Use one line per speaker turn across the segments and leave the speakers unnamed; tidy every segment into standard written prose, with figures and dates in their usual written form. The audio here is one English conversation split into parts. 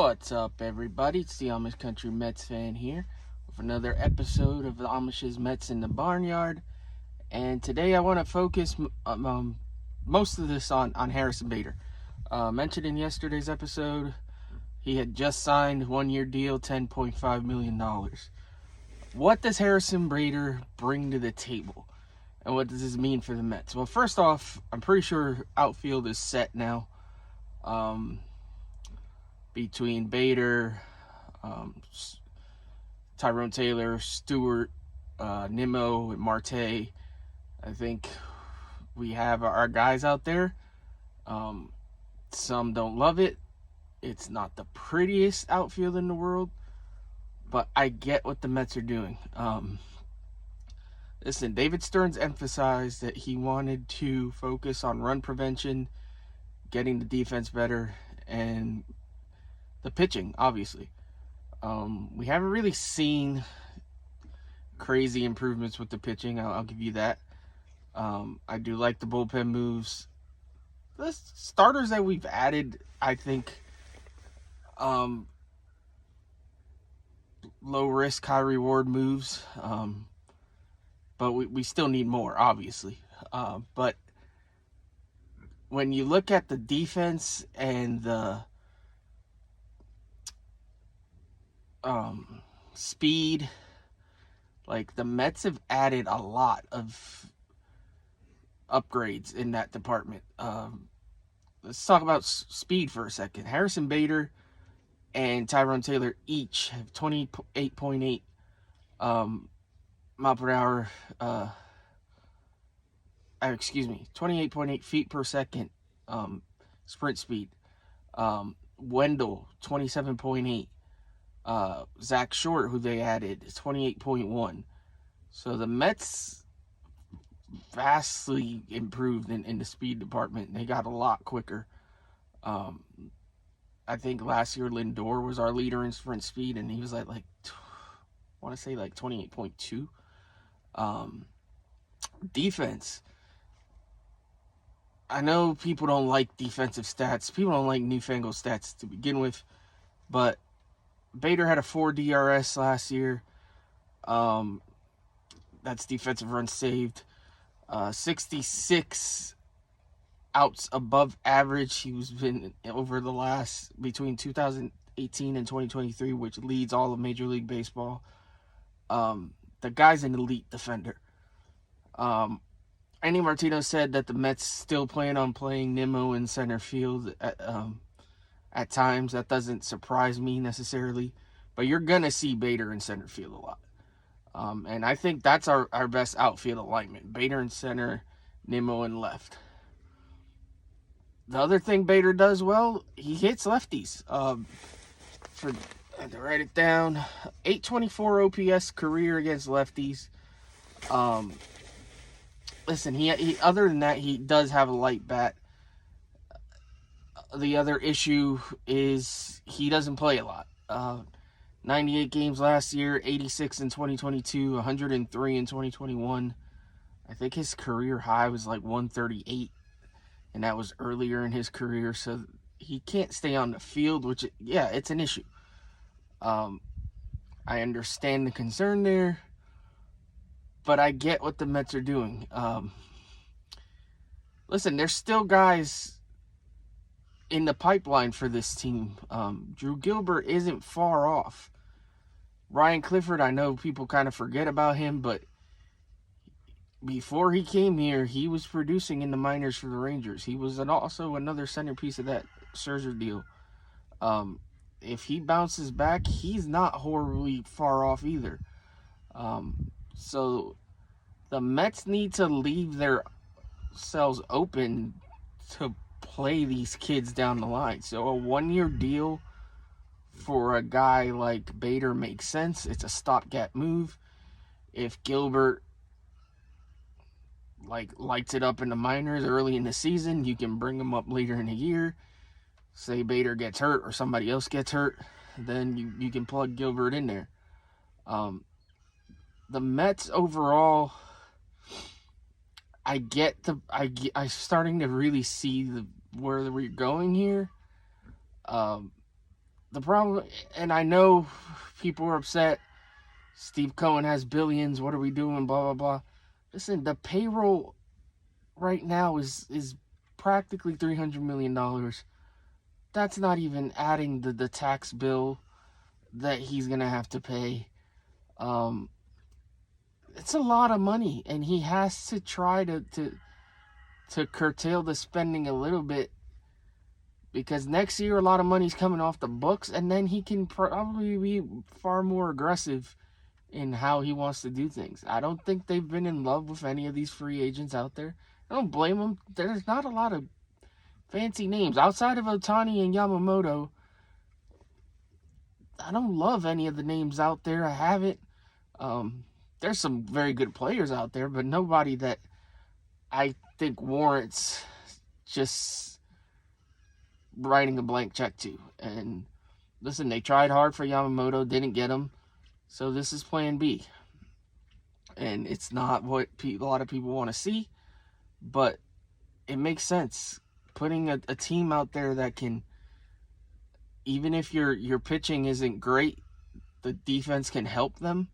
What's up, everybody? It's the Amish Country Mets fan here with another episode of the Amish's Mets in the Barnyard. And today I want to focus most of this on Harrison Bader. Mentioned in yesterday's episode, he had just signed a one-year deal, $10.5 million. What does Harrison Bader bring to the table? And what does this mean for the Mets? Well, first off, I'm pretty sure outfield is set now. Between Bader, Tyrone Taylor, Stewart, Nimmo, and Marte, I think we have our guys out there. Some don't love it. It's not the prettiest outfield in the world, but I get what the Mets are doing. Listen, David Stearns emphasized that he wanted to focus on run prevention, getting the defense better, and the pitching, obviously. We haven't really seen crazy improvements with the pitching. I'll give you that. I do like the bullpen moves. The starters that we've added, I think, low risk, high reward moves. But we still need more, obviously. But when you look at the defense and the speed, like the Mets have added a lot of upgrades in that department. Let's talk about speed for a second. Harrison Bader and Tyrone Taylor each have 28.8 mile per hour. 28.8 feet per second sprint speed. Wendell 27.8. Zach Short, who they added, is 28.1. So the Mets vastly improved in the speed department. They got a lot quicker. I think last year Lindor was our leader in sprint speed, and he was at I want to say 28.2. Defense. I know people don't like defensive stats. People don't like newfangled stats to begin with, but Bader had a 4 DRS last year. That's defensive runs saved. 66 outs above average. He was been over the last between 2018 and 2023, which leads all of Major League Baseball. The guy's an elite defender. Andy Martino said that the Mets still plan on playing Nimmo in center field at times. That doesn't surprise me necessarily, but you're going to see Bader in center field a lot. And I think that's our best outfield alignment. Bader in center, Nimmo in left. The other thing Bader does well, he hits lefties. I had to write it down. 824 OPS career against lefties. Listen, he other than that, he does have a light bat. The other issue is he doesn't play a lot. 98 games last year, 86 in 2022, 103 in 2021. I think his career high was 138, and that was earlier in his career. So he can't stay on the field, which, it's an issue. I understand the concern there, but I get what the Mets are doing. Listen, there's still guys in the pipeline for this team. Drew Gilbert isn't far off. Ryan Clifford, I know people kind of forget about him, but before he came here, he was producing in the minors for the Rangers. He was also another centerpiece of that Scherzer deal. If he bounces back, he's not horribly far off either. So the Mets need to leave themselves open to play these kids down the line. So a one-year deal for a guy like Bader makes sense. It's a stopgap move. If Gilbert lights it up in the minors early in the season, you can bring him up later in the year. Say Bader gets hurt or somebody else gets hurt, then you can plug Gilbert in there. The Mets overall, I'm starting to really see where we're going here. the problem, and I know people are upset. Steve Cohen has billions. What are we doing? Blah, blah, blah. Listen, the payroll right now is practically $300 million. That's not even adding the tax bill that he's going to have to pay. It's a lot of money, and he has to try to curtail the spending a little bit, because next year a lot of money's coming off the books, and then he can probably be far more aggressive in how he wants to do things. I don't think they've been in love with any of these free agents out there. I don't blame them. There's not a lot of fancy names outside of Ohtani and Yamamoto. I don't love any of the names out there. I haven't. There's some very good players out there, but nobody that I think warrants just writing a blank check to. And listen, they tried hard for Yamamoto, didn't get him. So this is plan B. And it's not what a lot of people want to see, but it makes sense. Putting a team out there that can, even if your pitching isn't great, the defense can help them.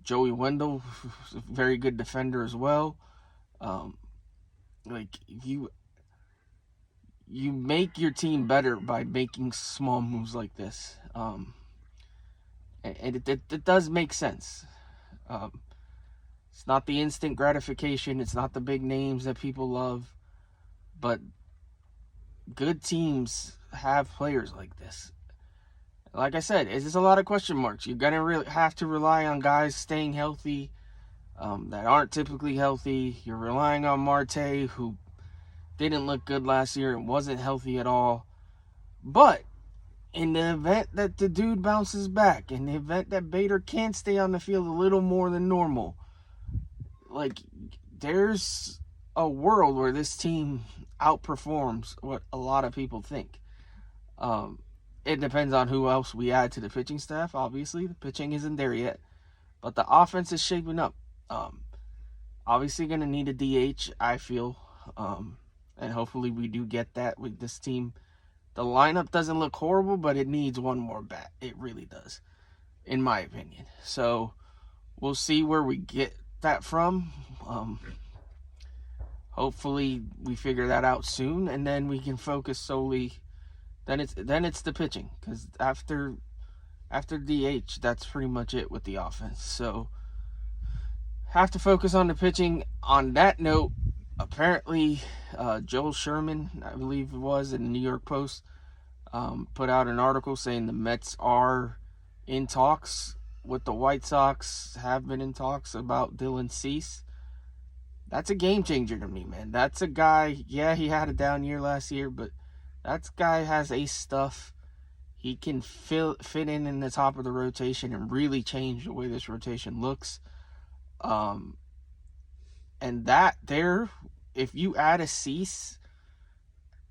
Joey Wendell is a very good defender as well. You make your team better by making small moves like this. And it does make sense. It's not the instant gratification. It's not the big names that people love. But good teams have players like this. Like I said, it's just a lot of question marks. You're going to really have to rely on guys staying healthy that aren't typically healthy. You're relying on Marte, who didn't look good last year and wasn't healthy at all. But in the event that the dude bounces back, in the event that Bader can't stay on the field a little more than normal, there's a world where this team outperforms what a lot of people think. It depends on who else we add to the pitching staff. Obviously, the pitching isn't there yet, but the offense is shaping up. Obviously going to need a DH, I feel, and hopefully we do get that with this team. The lineup doesn't look horrible, but it needs one more bat. It really does, in my opinion. So we'll see where we get that from. Hopefully we figure that out soon, and then we can focus solely. Then it's the pitching, because after DH, that's pretty much it with the offense. So have to focus on the pitching. On that note, apparently Joel Sherman, I believe it was, in the New York Post, put out an article saying the Mets are in talks with the White Sox, have been in talks about Dylan Cease. That's a game changer to me, man. That's a guy, yeah, he had a down year last year, but that guy has ace stuff. He can fit in the top of the rotation and really change the way this rotation looks. And that there, if you add a Cease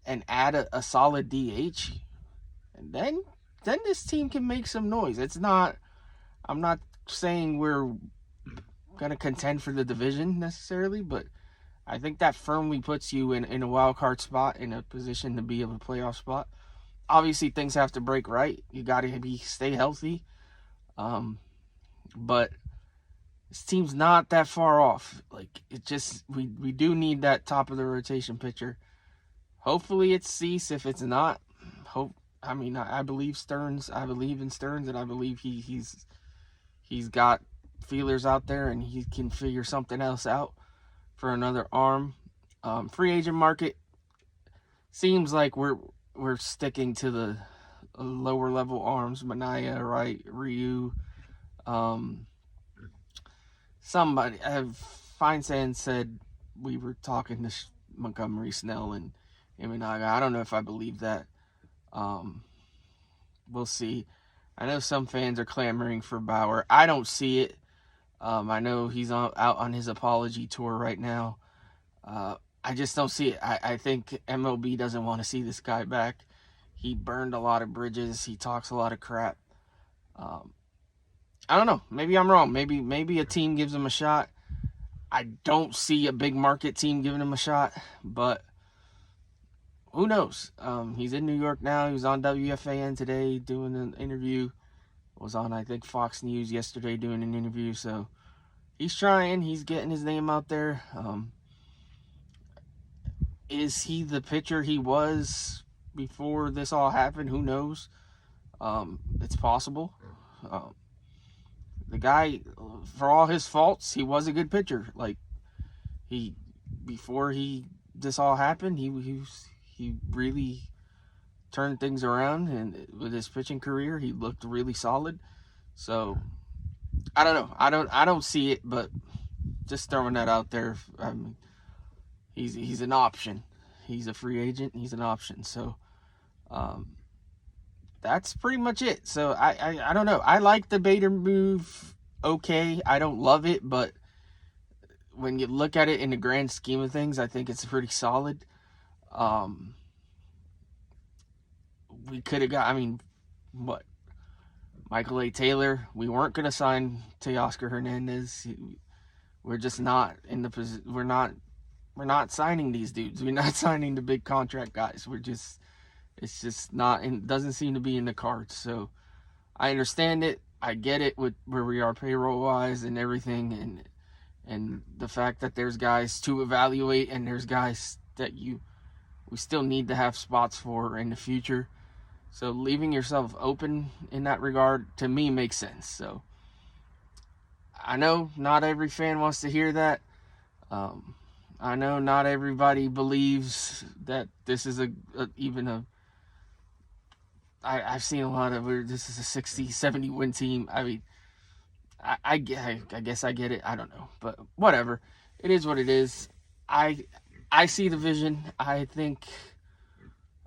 and add a solid DH, and then this team can make some noise. I'm not saying we're going to contend for the division necessarily, but I think that firmly puts you in a wild card spot, in a position to be able to playoff spot. Obviously, things have to break right. You got to stay healthy. But this team's not that far off. We do need that top of the rotation pitcher. Hopefully it's Cease. If it's not, I believe Stearns. I believe in Stearns, and I believe he's got feelers out there, and he can figure something else out for another arm. Free agent market seems like we're sticking to the lower level arms. Manaya, right? Ryu. Somebody, Feinsand said we were talking to Montgomery, Snell, and Imanaga. I don't know if I believe that. We'll see. I know some fans are clamoring for Bauer. I don't see it. I know he's out on his apology tour right now. I just don't see it. I think MLB doesn't want to see this guy back. He burned a lot of bridges. He talks a lot of crap. I don't know. Maybe I'm wrong. Maybe a team gives him a shot. I don't see a big market team giving him a shot, but who knows? He's in New York now. He was on WFAN today doing an interview. Was on, I think, Fox News yesterday doing an interview. So he's trying. He's getting his name out there. Is he the pitcher he was before this all happened? Who knows? It's possible. The guy, for all his faults, he was a good pitcher. Like, before this all happened, he really turned things around, and with his pitching career, he looked really solid. So I don't know. I don't see it, but just throwing that out there. I mean, he's an option. He's a free agent. He's an option. So that's pretty much it. So I don't know. I like the Bader move. Okay, I don't love it, but when you look at it in the grand scheme of things, I think it's pretty solid. We could have got, I mean, what? Michael A. Taylor. We weren't going to sign Teoscar Hernandez. We're just not in the position. We're not signing these dudes. We're not signing the big contract guys. It's just not, and doesn't seem to be in the cards. So I understand it. I get it with where we are payroll wise and everything, and the fact that there's guys to evaluate and there's guys that we still need to have spots for in the future. So leaving yourself open in that regard, to me, makes sense. So I know not every fan wants to hear that. I know not everybody believes that this is I've seen a lot of where this is a 60, 70 win team. I mean, I guess I get it. I don't know, but whatever. It is what it is. I see the vision. I think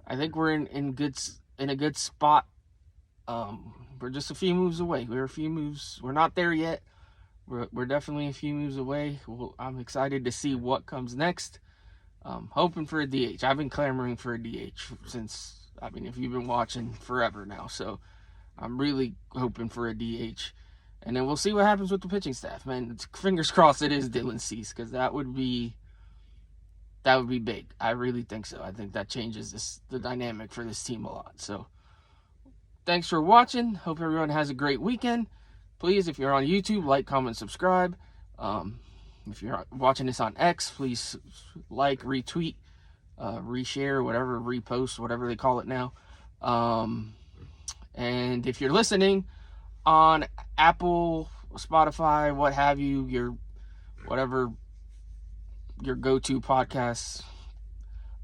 we're in a good spot. We're just a few moves away. We're not there yet. We're definitely a few moves away. I'm excited to see what comes next. Hoping for a DH. I've been clamoring for a DH since, I mean, if you've been watching forever now. So I'm really hoping for a DH. And then we'll see what happens with the pitching staff, man. Fingers crossed it is Dylan Cease, because that would be big. I really think so. I think that changes the dynamic for this team a lot. So thanks for watching. Hope everyone has a great weekend. Please, if you're on YouTube, like, comment, subscribe. If you're watching this on X, please like, retweet, reshare, whatever, repost, whatever they call it now. And if you're listening on Apple, Spotify, what have you, your go-to podcast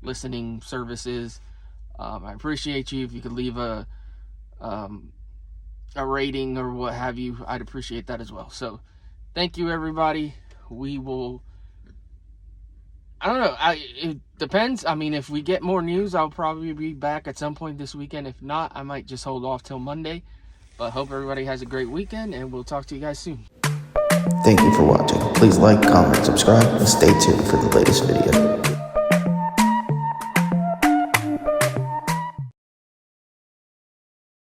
listening services, I appreciate you. If you could leave a rating or what have you, I'd appreciate that as well. So thank you, everybody. We will, I don't know, it depends. I mean, if we get more news, I'll probably be back at some point this weekend. If not, I might just hold off till Monday. But hope everybody has a great weekend, and we'll talk to you guys soon.
Thank you for watching. Please like, comment, subscribe, and stay tuned for the latest video.